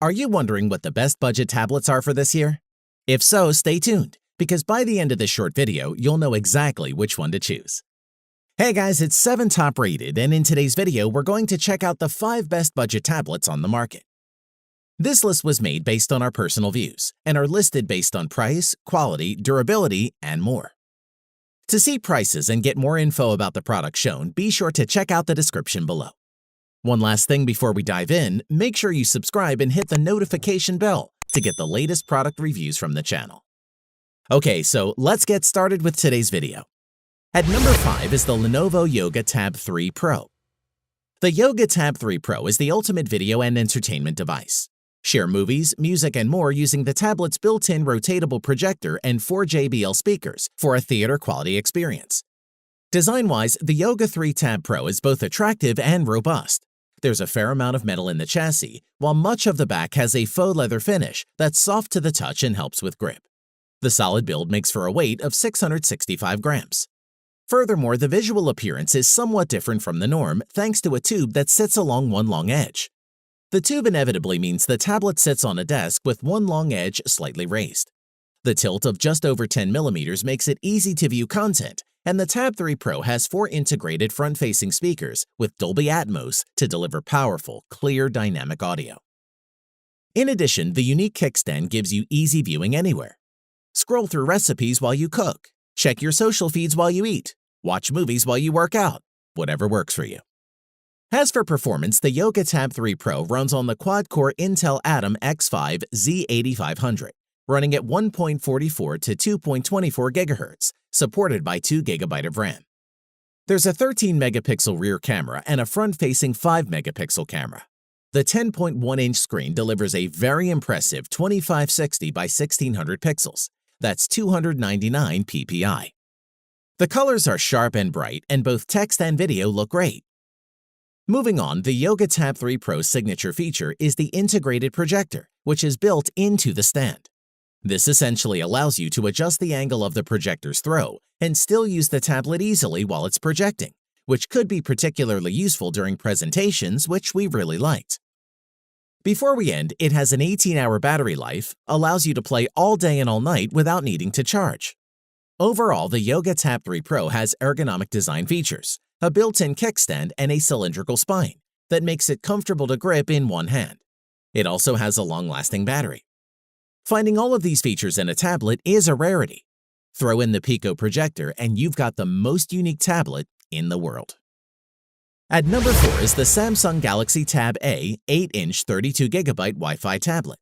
Are you wondering what the best budget tablets are for this year? If so, stay tuned, because by the end of this short video, you'll know exactly which one to choose. Hey guys, it's 7 Top Rated, and in today's video, we're going to check out the 5 best budget tablets on the market. This list was made based on our personal views, and are listed based on price, quality, durability, and more. To see prices and get more info about the products shown, be sure to check out the description below. One last thing before we dive in, make sure you subscribe and hit the notification bell to get the latest product reviews from the channel. Okay, so let's get started with today's video. At number 5 is the Lenovo Yoga Tab 3 Pro. The Yoga Tab 3 Pro is the ultimate video and entertainment device. Share movies, music, and more using the tablet's built-in rotatable projector and 4 JBL speakers for a theater-quality experience. Design-wise, the Yoga 3 Tab Pro is both attractive and robust. There's a fair amount of metal in the chassis, while much of the back has a faux leather finish that's soft to the touch and helps with grip. The solid build makes for a weight of 665 grams. Furthermore, the visual appearance is somewhat different from the norm thanks to a tube that sits along one long edge. The tube inevitably means the tablet sits on a desk with one long edge slightly raised. The tilt of just over 10 millimeters makes it easy to view content, and the Tab 3 Pro has 4 integrated front-facing speakers with Dolby Atmos to deliver powerful, clear, dynamic audio. In addition, the unique kickstand gives you easy viewing anywhere. Scroll through recipes while you cook, check your social feeds while you eat, watch movies while you work out, whatever works for you. As for performance, the Yoga Tab 3 Pro runs on the quad-core Intel Atom X5 Z8500, running at 1.44 to 2.24 GHz, supported by 2 GB of RAM. There's a 13-megapixel rear camera and a front-facing 5-megapixel camera. The 10.1-inch screen delivers a very impressive 2560 by 1600 pixels. That's 299 ppi. The colors are sharp and bright, and both text and video look great. Moving on, the Yoga Tab 3 Pro's signature feature is the integrated projector, which is built into the stand. This essentially allows you to adjust the angle of the projector's throw and still use the tablet easily while it's projecting, which could be particularly useful during presentations, which we really liked. Before we end, it has an 18-hour battery life, allows you to play all day and all night without needing to charge. Overall, the Yoga Tab 3 Pro has ergonomic design features, a built-in kickstand, and a cylindrical spine that makes it comfortable to grip in one hand. It also has a long-lasting battery. Finding all of these features in a tablet is a rarity. Throw in the Pico projector and you've got the most unique tablet in the world. At number 4 is the Samsung Galaxy Tab A 8-inch 32GB Wi-Fi tablet.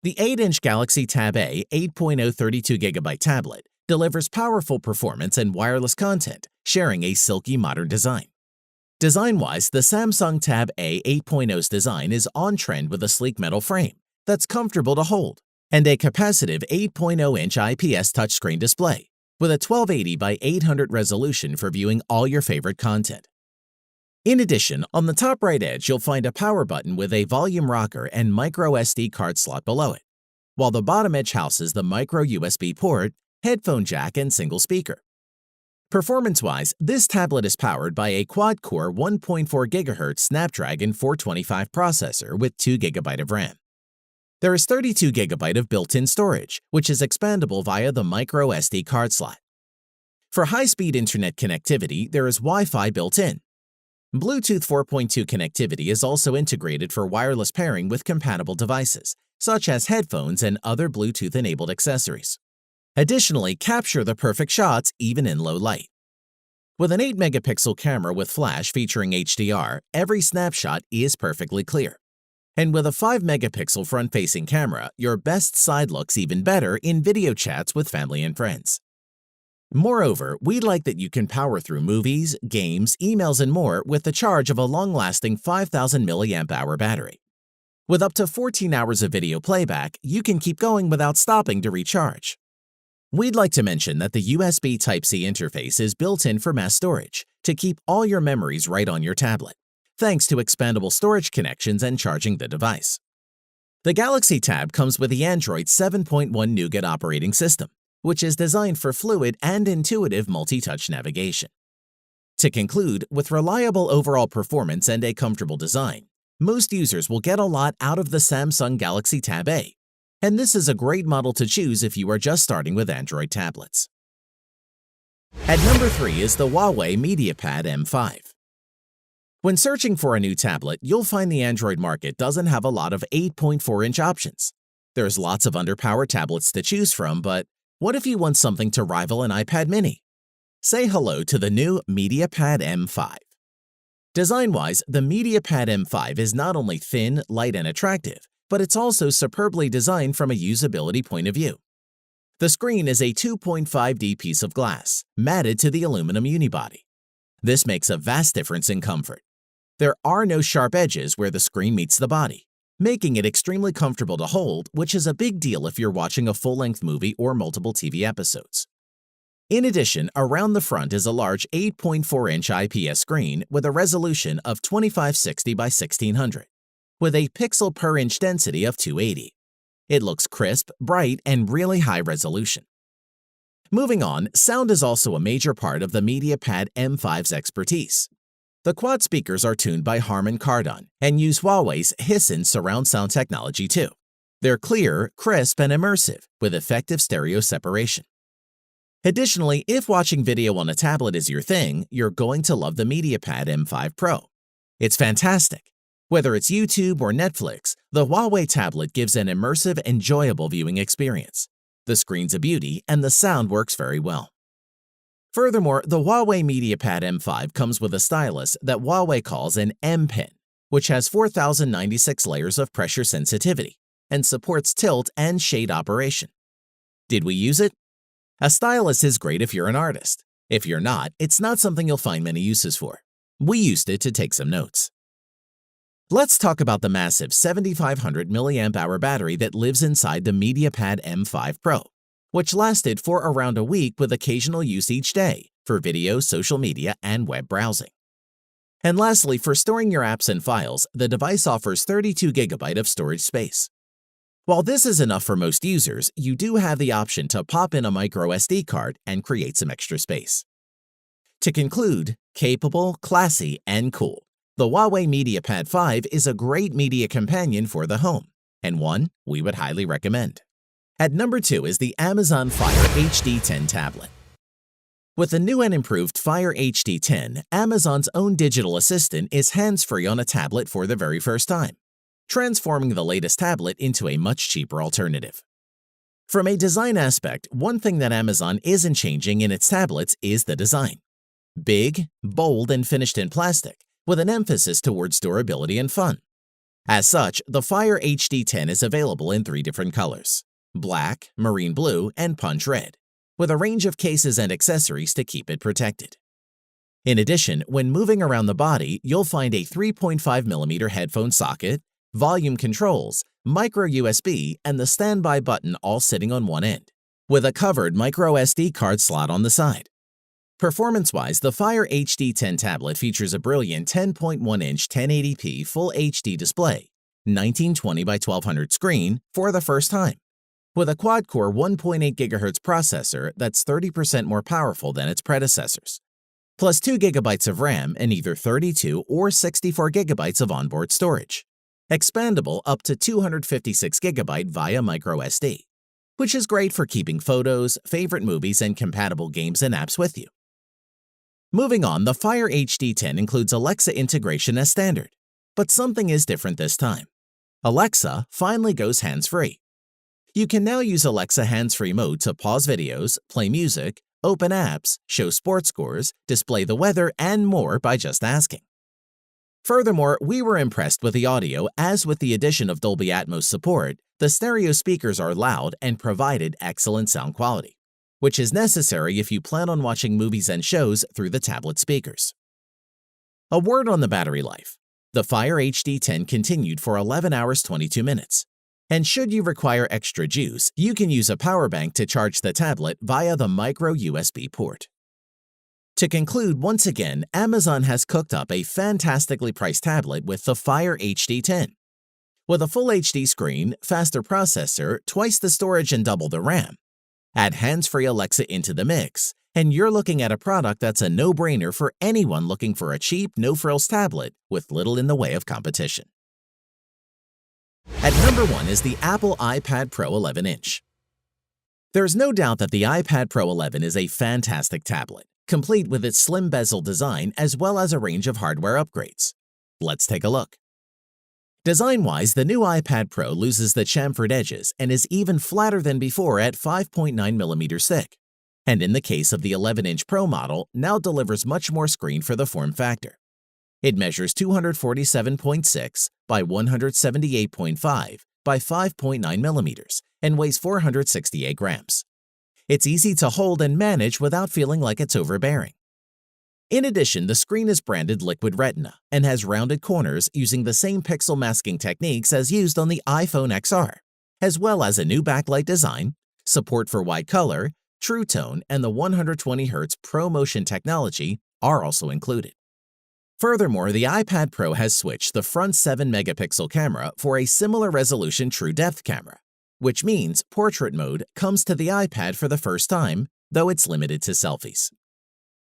The 8-inch Galaxy Tab A 8.0 32GB tablet delivers powerful performance and wireless content, sharing a silky modern design. Design-wise, the Samsung Tab A 8.0's design is on trend with a sleek metal frame that's comfortable to hold, and a capacitive 8.0-inch IPS touchscreen display with a 1280 by 800 resolution for viewing all your favorite content. In addition, on the top right edge, you'll find a power button with a volume rocker and micro SD card slot below it, while the bottom edge houses the micro USB port, headphone jack, and single speaker. Performance-wise, this tablet is powered by a quad-core 1.4 GHz Snapdragon 425 processor with 2 GB of RAM. There is 32 GB of built-in storage, which is expandable via the micro SD card slot. For high-speed internet connectivity, there is Wi-Fi built in. Bluetooth 4.2 connectivity is also integrated for wireless pairing with compatible devices, such as headphones and other Bluetooth-enabled accessories. Additionally, capture the perfect shots even in low light. With an 8-megapixel camera with flash featuring HDR, every snapshot is perfectly clear. And with a 5-megapixel front-facing camera, your best side looks even better in video chats with family and friends. Moreover, we like that you can power through movies, games, emails, and more with the charge of a long-lasting 5,000 mAh battery. With up to 14 hours of video playback, you can keep going without stopping to recharge. We'd like to mention that the USB Type-C interface is built in for mass storage to keep all your memories right on your tablet, thanks to expandable storage connections and charging the device. The Galaxy Tab comes with the Android 7.1 Nougat operating system, which is designed for fluid and intuitive multi-touch navigation. To conclude, with reliable overall performance and a comfortable design, Most users will get a lot out of the Samsung Galaxy Tab A, and this is a great model to choose if you are just starting with Android tablets. At number 3 is the Huawei MediaPad M5. When searching for a new tablet, you'll find the Android market doesn't have a lot of 8.4-inch options. There's lots of underpowered tablets to choose from, but what if you want something to rival an iPad mini? Say hello to the new MediaPad M5. Design-wise, the MediaPad M5 is not only thin, light, and attractive, but it's also superbly designed from a usability point of view. The screen is a 2.5D piece of glass, matted to the aluminum unibody. This makes a vast difference in comfort. There are no sharp edges where the screen meets the body, making it extremely comfortable to hold, which is a big deal if you're watching a full-length movie or multiple TV episodes. In addition, around the front is a large 8.4-inch IPS screen with a resolution of 2560 by 1600, with a pixel per inch density of 280. It looks crisp, bright, and really high resolution. Moving on, sound is also a major part of the MediaPad M5's expertise. The quad speakers are tuned by Harman Kardon and use Huawei's Hisense surround sound technology too. They're clear, crisp, and immersive, with effective stereo separation. Additionally, if watching video on a tablet is your thing, you're going to love the MediaPad M5 Pro. It's fantastic. Whether it's YouTube or Netflix, the Huawei tablet gives an immersive, enjoyable viewing experience. The screen's a beauty, and the sound works very well. Furthermore, the Huawei MediaPad M5 comes with a stylus that Huawei calls an M Pen, which has 4096 layers of pressure sensitivity and supports tilt and shade operation. Did we use it? A stylus is great if you're an artist. If you're not, it's not something you'll find many uses for. We used it to take some notes. Let's talk about the massive 7500 mAh battery that lives inside the MediaPad M5 Pro, which lasted for around a week with occasional use each day for video, social media, and web browsing. And lastly, for storing your apps and files, the device offers 32 GB of storage space. While this is enough for most users, you do have the option to pop in a micro SD card and create some extra space. To conclude, capable, classy, and cool, the Huawei MediaPad 5 is a great media companion for the home, and one we would highly recommend. At number 2 is the Amazon Fire HD10 tablet. With the new and improved Fire HD10, Amazon's own digital assistant is hands-free on a tablet for the very first time, transforming the latest tablet into a much cheaper alternative. From a design aspect, one thing that Amazon isn't changing in its tablets is the design. Big, bold, and finished in plastic, with an emphasis towards durability and fun. As such, the Fire HD10 is available in 3 different colors: black, marine blue, and punch red, with a range of cases and accessories to keep it protected. In addition, when moving around the body, you'll find a 3.5mm headphone socket, volume controls, micro USB, and the standby button all sitting on one end, with a covered micro SD card slot on the side. Performance-wise, the Fire HD10 tablet features a brilliant 10.1-inch 1080p Full HD display, 1920 by 1200 screen for the first time, with a quad-core 1.8 GHz processor that's 30% more powerful than its predecessors, plus 2 GB of RAM and either 32 or 64 GB of onboard storage, expandable up to 256 GB via microSD, which is great for keeping photos, favorite movies, and compatible games and apps with you. Moving on, the Fire HD10 includes Alexa integration as standard, but something is different this time. Alexa finally goes hands-free. You can now use Alexa hands-free mode to pause videos, play music, open apps, show sports scores, display the weather, and more by just asking. Furthermore, we were impressed with the audio, as with the addition of Dolby Atmos support, the stereo speakers are loud and provided excellent sound quality, which is necessary if you plan on watching movies and shows through the tablet speakers. A word on the battery life. The Fire HD10 continued for 11 hours 22 minutes. And should you require extra juice, you can use a power bank to charge the tablet via the micro USB port. To conclude, once again, Amazon has cooked up a fantastically priced tablet with the Fire HD10. With a full HD screen, faster processor, twice the storage, and double the RAM, add hands-free Alexa into the mix, and you're looking at a product that's a no-brainer for anyone looking for a cheap, no-frills tablet with little in the way of competition. At number 1 is the Apple iPad Pro 11-inch. There's no doubt that the iPad Pro 11 is a fantastic tablet, complete with its slim bezel design as well as a range of hardware upgrades. Let's take a look. Design-wise, the new iPad Pro loses the chamfered edges and is even flatter than before at 5.9mm thick. And in the case of the 11-inch Pro model, now delivers much more screen for the form factor. It measures 247.6 by 178.5 by 5.9mm and weighs 468 grams. It's easy to hold and manage without feeling like it's overbearing. In addition, the screen is branded Liquid Retina and has rounded corners using the same pixel masking techniques as used on the iPhone XR, as well as a new backlight design, support for wide color, True Tone, and the 120Hz ProMotion technology are also included. Furthermore, the iPad Pro has switched the front 7-megapixel camera for a similar resolution true depth camera, which means portrait mode comes to the iPad for the first time, though it's limited to selfies.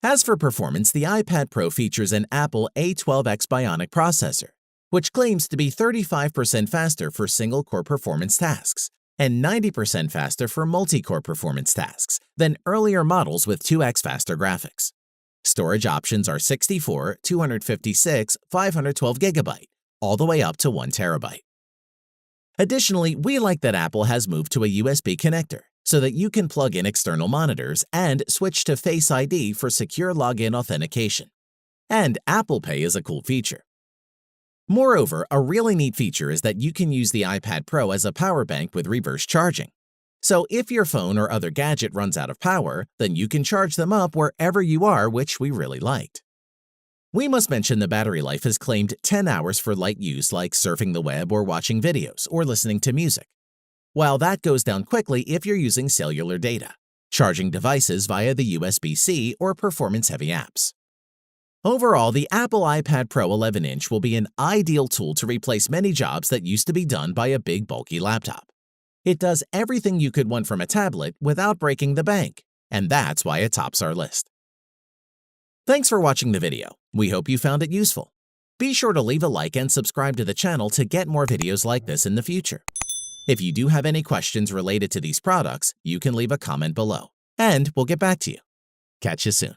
As for performance, the iPad Pro features an Apple A12X Bionic processor, which claims to be 35% faster for single-core performance tasks and 90% faster for multi-core performance tasks than earlier models with 2x faster graphics. Storage options are 64, 256, 512GB, all the way up to 1TB. Additionally, we like that Apple has moved to a USB connector so that you can plug in external monitors and switch to Face ID for secure login authentication. And Apple Pay is a cool feature. Moreover, a really neat feature is that you can use the iPad Pro as a power bank with reverse charging. So if your phone or other gadget runs out of power, then you can charge them up wherever you are, which we really liked. We must mention the battery life is claimed 10 hours for light use like surfing the web or watching videos or listening to music, while that goes down quickly if you're using cellular data, charging devices via the USB-C or performance-heavy apps. Overall, the Apple iPad Pro 11-inch will be an ideal tool to replace many jobs that used to be done by a big, bulky laptop. It does everything you could want from a tablet without breaking the bank, and that's why it tops our list. Thanks for watching the video. We hope you found it useful. Be sure to leave a like and subscribe to the channel to get more videos like this in the future. If you do have any questions related to these products, you can leave a comment below, and we'll get back to you. Catch you soon.